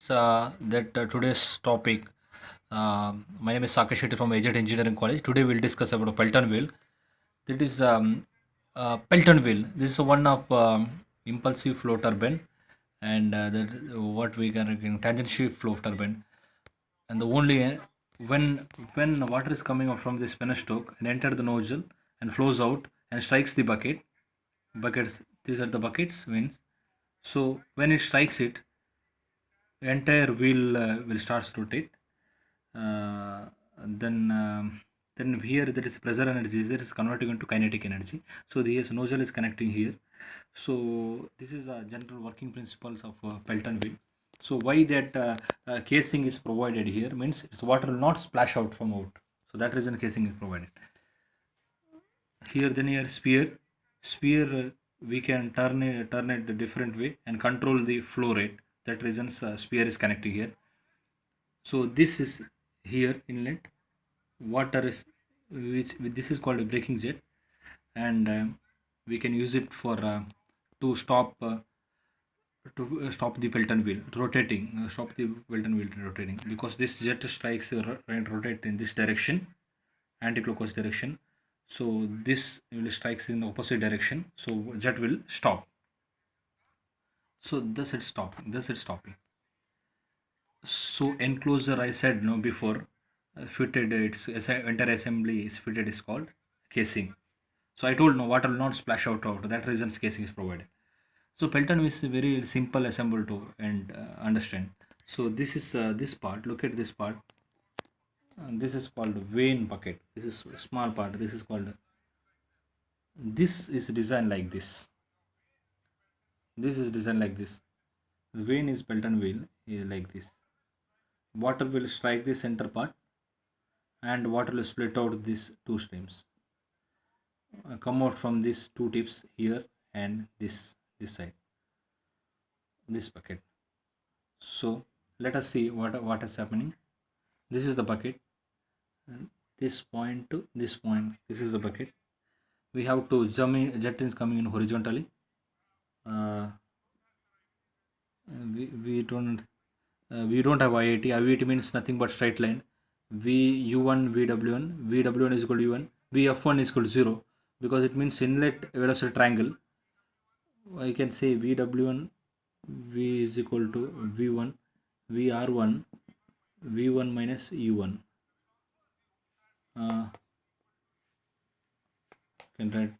That today's topic. My name is Sakesh Shetty from Agent Engineering College. Today we'll discuss about a Pelton wheel. That is Pelton wheel. This is one of impulsive flow turbine, and that what we can tangential flow turbine. And the only when water is coming out from this penstoke and enter the nozzle and flows out and strikes the buckets. These are the buckets means. So when it strikes it, entire wheel will start to rotate. uh, then then here there is pressure energy there is converting into kinetic energy. So this nozzle is connecting here. So this is the general working principles of Pelton wheel. So why that casing is provided here means its water will not splash out from out. So that reason casing is provided here. Then here sphere we can turn it a different way and control the flow rate. That reasons sphere is connecting here. So this is here inlet water is this is called a braking jet. And we can use it for to stop stop the Pelton wheel rotating, stop the Pelton wheel rotating, because this jet strikes rotate in this direction, anti-clockwise direction. So this will strikes in opposite direction, so jet will stop. So thus it's stopping. So enclosure I said no before, fitted entire assembly is fitted is called casing. So I told no water will not splash out. That reason casing is provided. So Pelton is very simple assemble to and understand. So this is this part. Look at this part. This is called vein bucket. This is small part. This is called. This is designed like this. This is designed like this. The vein is Pelton wheel is like this. Water will strike the center part, and water will split out these two streams. Come out from these two tips here and this side, this bucket. So let us see what is happening. This is the bucket, and this point to this point, this is the bucket. We have to jet is coming in horizontally. uh, we don't have IIT. IIT means nothing but straight line. V u1 vw1 vw1 is equal to u1, vf1 is equal to 0, because it means inlet velocity triangle. I can say vw1 v is equal to v1 vr1 v1 minus u1. Can write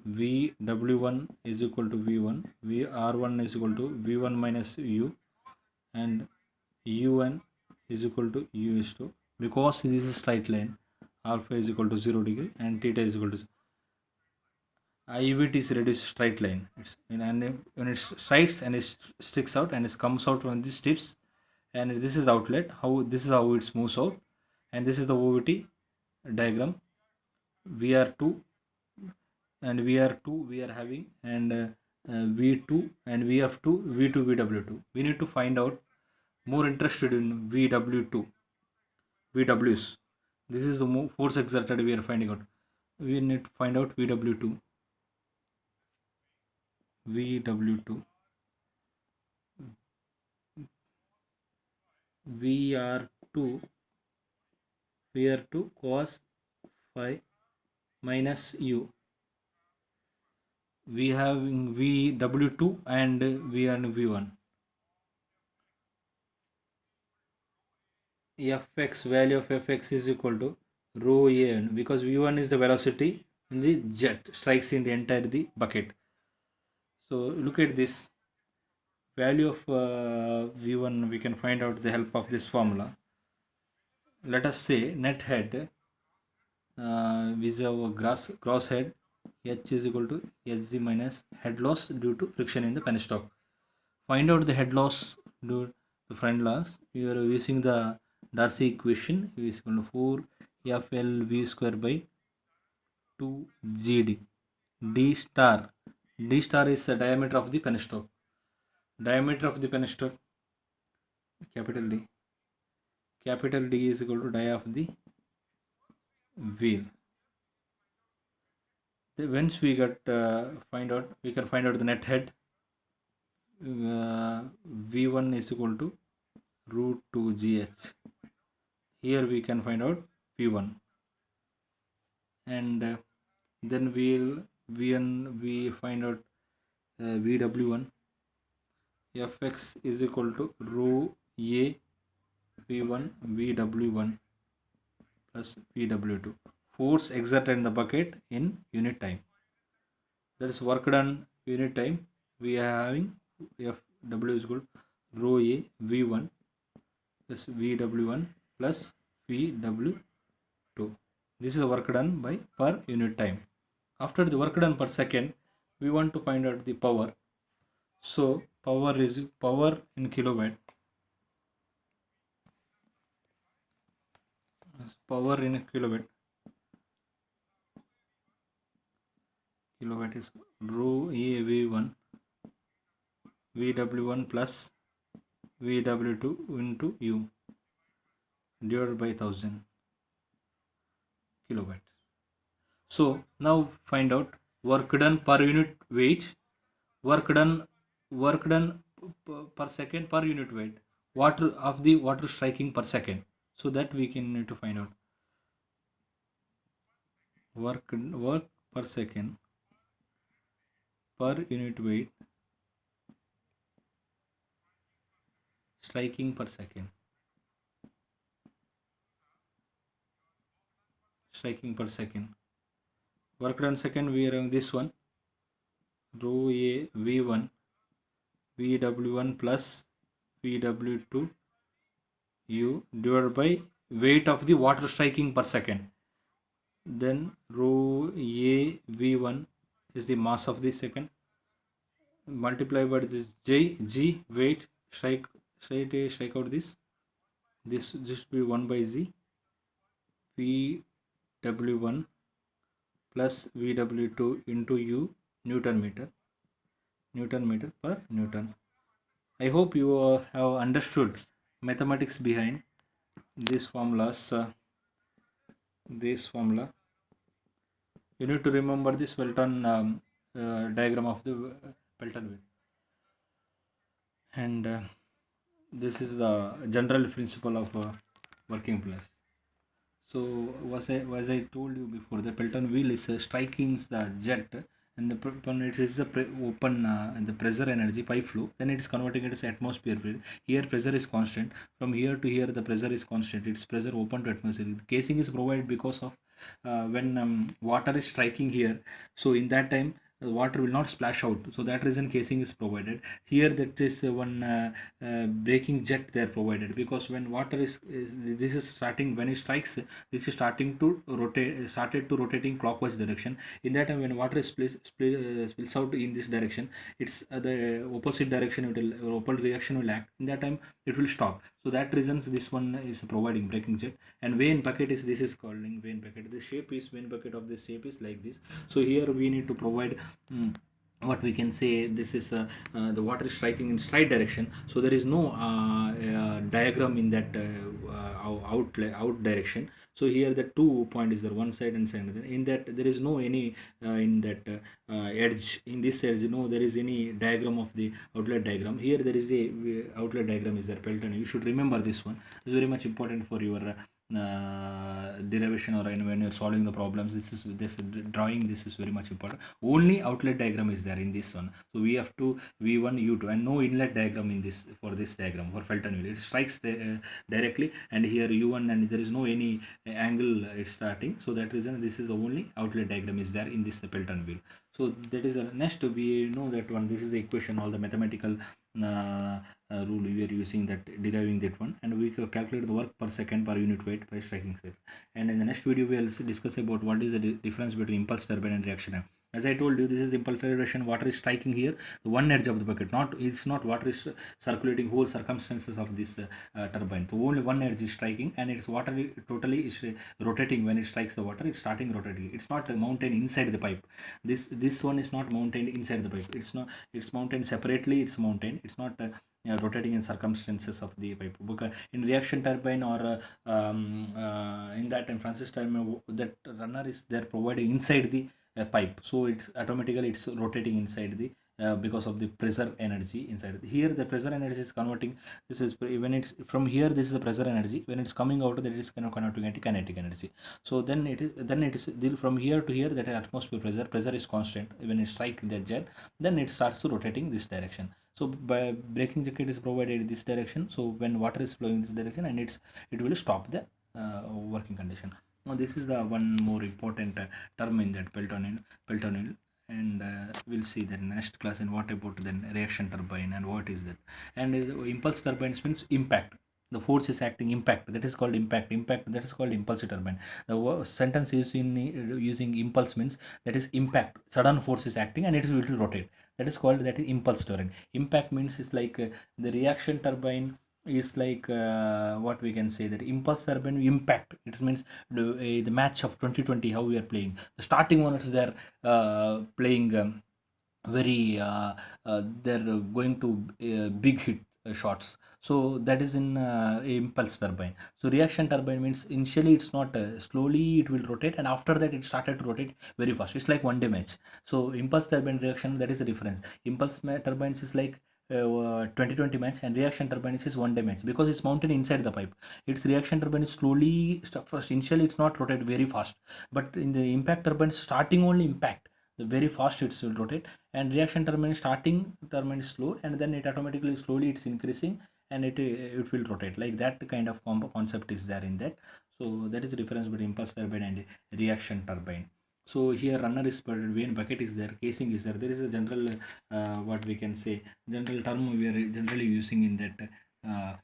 vw1 is equal to v1, vr1 is equal to v1 minus u, and un is equal to u is 2, because this is straight line. Alpha is equal to 0 degree and theta is equal to IVT is reduced straight line. And when it strikes and it sticks out and it comes out from these tips, and this is the outlet. This is how it moves out, and this is the OVT diagram. VR2 and VR2 we are having, and V2 and VF2, V2, VW2. We need to find out more interested in VW2, VWs. This is the force exerted we are finding out. We need to find out VW2, VW2, VR2, VR2 cos phi minus U. We have VW2 and V1. Fx, value of Fx is equal to rho A, because V1 is the velocity in the jet strikes in the entire the bucket. So look at this value of V1. We can find out the help of this formula. Let us say net head is our gross head. H is equal to Hg minus head loss due to friction in the penstock. Find out the head loss due to friend loss. We are using the Darcy equation. V is equal to 4 FLV square by 2 GD. D star. D star is the diameter of the penstock. Diameter of the penstock, capital D. Capital D is equal to dia of the wheel. Once we got we can find out the net head. V1 is equal to root 2 GH. Here we can find out V1, and then we find out VW1. Fx is equal to rho A V1 VW1 plus VW2. Force exerted in the bucket in unit time. That is work done unit time. We are having Fw is equal to rho A V1 plus VW1 plus VW2. This is the work done by per unit time. After the work done per second, we want to find out the power. So power is power in kilowatt. Power in kilowatt. Kilowatt is rho A V1 VW1 plus VW2 into U divided by 1000 kilowatt. So now find out work done per unit weight, work done per second per unit weight, water of the water striking per second. So that we can need to find out work per second per unit weight striking per second. Striking per second. Work done second, we are having this one rho A V1 VW1 plus VW2 U divided by weight of the water striking per second. Then rho A V1 is the mass of the second multiplied by this G weight strike out this just be 1 by Z VW1 plus VW2 into U Newton meter per Newton. I hope you have understood mathematics behind these formulas. This formula you need to remember this Pelton diagram of the Pelton wheel, and this is the general principle of working place. So as I told you before, the Pelton wheel is striking the jet, and when it is the open and the pressure energy pipe flow, then it is converting it as atmosphere field. Here pressure is constant. From here to here the pressure is constant. Its pressure open to atmosphere. The casing is provided because of when water is striking here. So in that time the water will not splash out. So that reason casing is provided. Here that is one braking jet they are provided, because when water is this is starting, when it strikes, this is starting to rotate, started to rotating clockwise direction. In that time when water is spills out in this direction, it's the opposite direction, it will opposite reaction will act. In that time it will stop. So that reasons this one is providing braking jet. And vane bucket is, this is calling vane bucket. The shape is vane bucket of this shape is like this. So here we need to provide what we can say, this is the water is striking in straight direction, so there is no diagram in that out direction. So here the 2 point is there, one side and side, in that there is no any in that edge, in this edge, no there is any diagram of the outlet diagram. Here there is a outlet diagram is there, Pelton. You should remember this one. It's very much important for your derivation, or when you're solving the problems. This drawing, this is very much important. Only outlet diagram is there in this one. So we have to V1 U2 and no inlet diagram in this, for this diagram for Pelton wheel. It strikes directly, and here U1, and there is no any angle it's starting. So that reason this is the only outlet diagram is there in this Pelton wheel. So that is next we know that one. This is the equation, all the mathematical rule we are using, that deriving that one, and we calculate the work per second per unit weight by striking size. And in the next video we will discuss about what is the difference between impulse turbine and reaction turbine. As I told you, this is the impulse turbine. Water is striking here, the one edge of the bucket. It's not water is circulating whole circumstances of this turbine. So only one edge is striking, and its water totally is rotating. When it strikes the water, it's starting rotating. It's not mounted inside the pipe. This one is not mounted inside the pipe. It's not. It's mounted separately. It's mounted. It's not. Rotating in circumstances of the pipe. Because in reaction turbine or in that time Francis turbine, that runner is there providing inside the pipe, so it's automatically it's rotating inside the because of the pressure energy inside. Here the pressure energy is converting. This is when it's from here, this is the pressure energy. When it's coming out, that it is kind of converting into kinetic energy. So then it is from here to here, that atmosphere pressure is constant. When it strikes the jet, then it starts to rotating this direction. So by braking jacket is provided in this direction. So when water is flowing in this direction, and it will stop the working condition. Now this is the one more important term in that Peltonil, and we'll see that in the next class. And what about then reaction turbine, and what is that? And impulse turbines means impact. The force is acting impact, that is called impact, that is called impulse turbine. The sentence is in using impulse means that is impact, sudden force is acting and it will rotate, that is called, that is impulse turbine. Impact means is like the reaction turbine is like what we can say, that impulse turbine impact, it means the match of 2020 how we are playing, the starting one is there playing very they're going to big hit shots. So that is in impulse turbine. So reaction turbine means initially it's not slowly it will rotate, and after that it started to rotate very fast. It's like one day match. So impulse turbine reaction, that is the difference. Turbines is like 2020 match, and reaction turbine is one day match, because it's mounted inside the pipe. Its reaction turbine is slowly first, initially it's not rotate very fast, but in the impact turbine starting only impact, the very fast it will rotate. And reaction turbine starting turbine is slow, and then it automatically slowly it's increasing, and it will rotate like that kind of concept is there in that. So that is the difference between impulse turbine and reaction turbine. So here runner is spread, vein bucket is there, casing is there. There is a general what we can say, general term we are generally using in that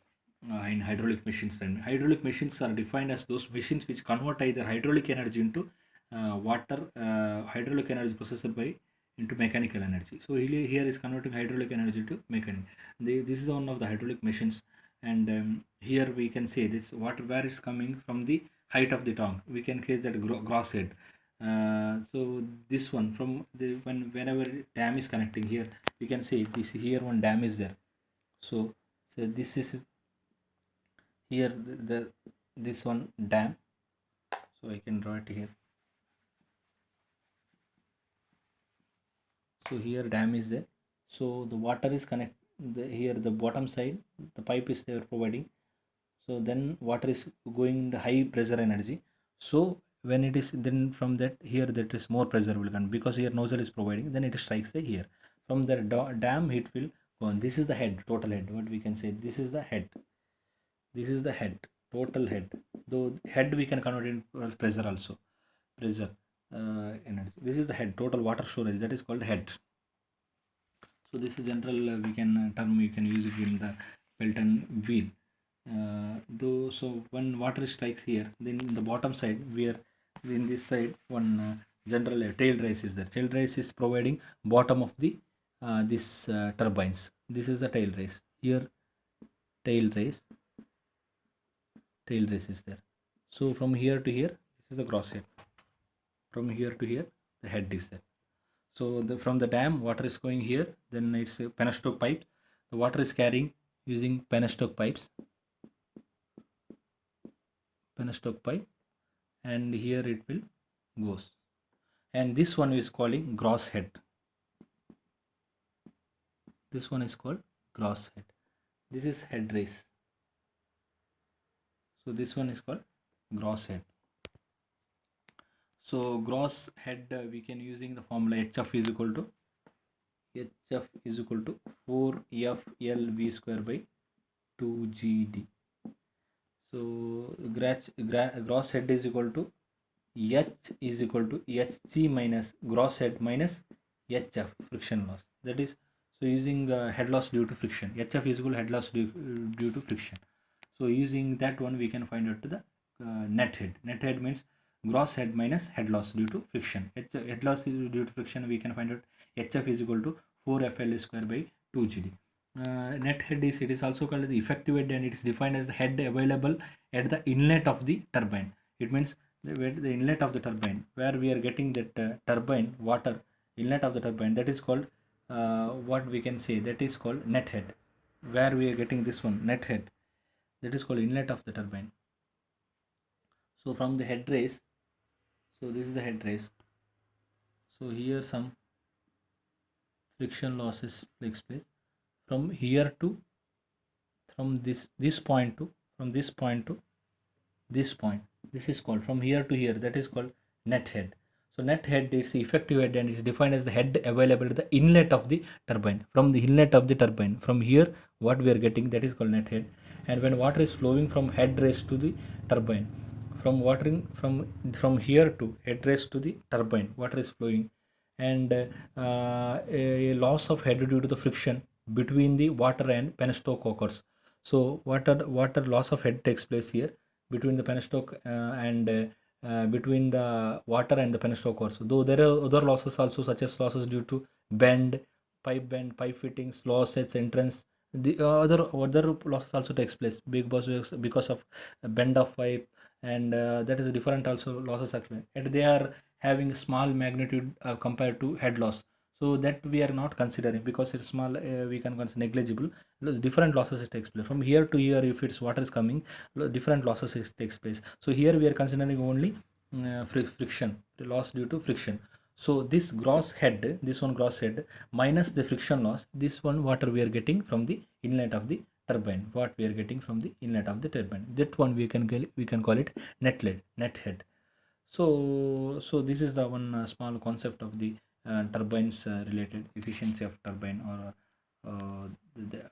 in hydraulic machines. And hydraulic machines are defined as those machines which convert either hydraulic energy into water hydraulic energy processed by into mechanical energy. So here is converting hydraulic energy to mechanical. This is one of the hydraulic machines. And here we can say this water where it's coming from, the height of the tongue. We can case that gross head. So this one from the whenever dam is connecting here, we can say this here one dam is there. So this is here the this one dam. So I can draw it here. So here dam is there. So the water is connect here the bottom side, the pipe is there providing. So then water is going the high pressure energy. So when it is then from that here, that is more pressure will come, because here nozzle is providing, then it strikes the here. From the dam it will go on. This is the head, total head, what we can say, this is the head, this is the head, total head. Though head we can convert in pressure also, pressure energy. This is the head, total water storage, that is called head. So this is general we can term you can use it in the Pelton wheel. Though so when water strikes here, then in the bottom side we are in this side one general tail race is there. Tail race is providing bottom of the this turbines. This is the tail race. Here tail race is there. So from here to here, this is the gross head. From here to here, the head is there. So from the dam, water is going here. Then it's a penstoke pipe. The water is carrying using penstoke pipes. Penstoke pipe, and here it will goes. And this one is calling gross head. This one is called gross head. This is head race. So this one is called gross head. So gross head we can using the formula HF is equal to 4FLV square by 2GD. So gross head is equal to H is equal to Hg minus gross head minus HF, friction loss. That is, so using head loss due to friction, HF is equal to head loss due to friction. So using that one we can find out the net head. Net head means gross head minus head loss due to friction. Head loss is due to friction, we can find out HF is equal to 4FL square by 2GD. Net head is, it is also called as the effective head, and it is defined as the head available at the inlet of the turbine. It means the inlet of the turbine where we are getting that turbine water inlet of the turbine, that is called what we can say, that is called net head. Where we are getting this one net head, that is called inlet of the turbine. So from the head race, so this is the head race. So here some friction losses takes place from here to, from this point to, from this point to this point. This is called from here to here, that is called net head. So net head is the effective head and is defined as the head available at the inlet of the turbine. From the inlet of the turbine, from here what we are getting, that is called net head. And when water is flowing from head race to the turbine, from watering from here to head race to the turbine, water is flowing, and a loss of head due to the friction between the water and penstoke occurs. So water loss of head takes place here between the penstoke between the water and the penstoke also. Though there are other losses also, such as losses due to bend, pipe fittings, losses, entrance. The other losses also takes place because of bend of pipe, and that is different also losses actually. And they are having small magnitude compared to head loss. So that we are not considering because it's small. We can consider negligible. Different losses it takes place from here to here. If it's water is coming, different losses takes place. So here we are considering only friction, the loss due to friction. So this gross head, this one gross head minus the friction loss, this one water we are getting from the inlet of the turbine, what we are getting from the inlet of the turbine, that one we can call it net head. So this is the one small concept of the turbines related efficiency of turbine, or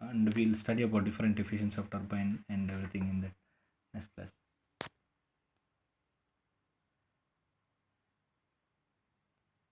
and we'll study about different efficiency of turbine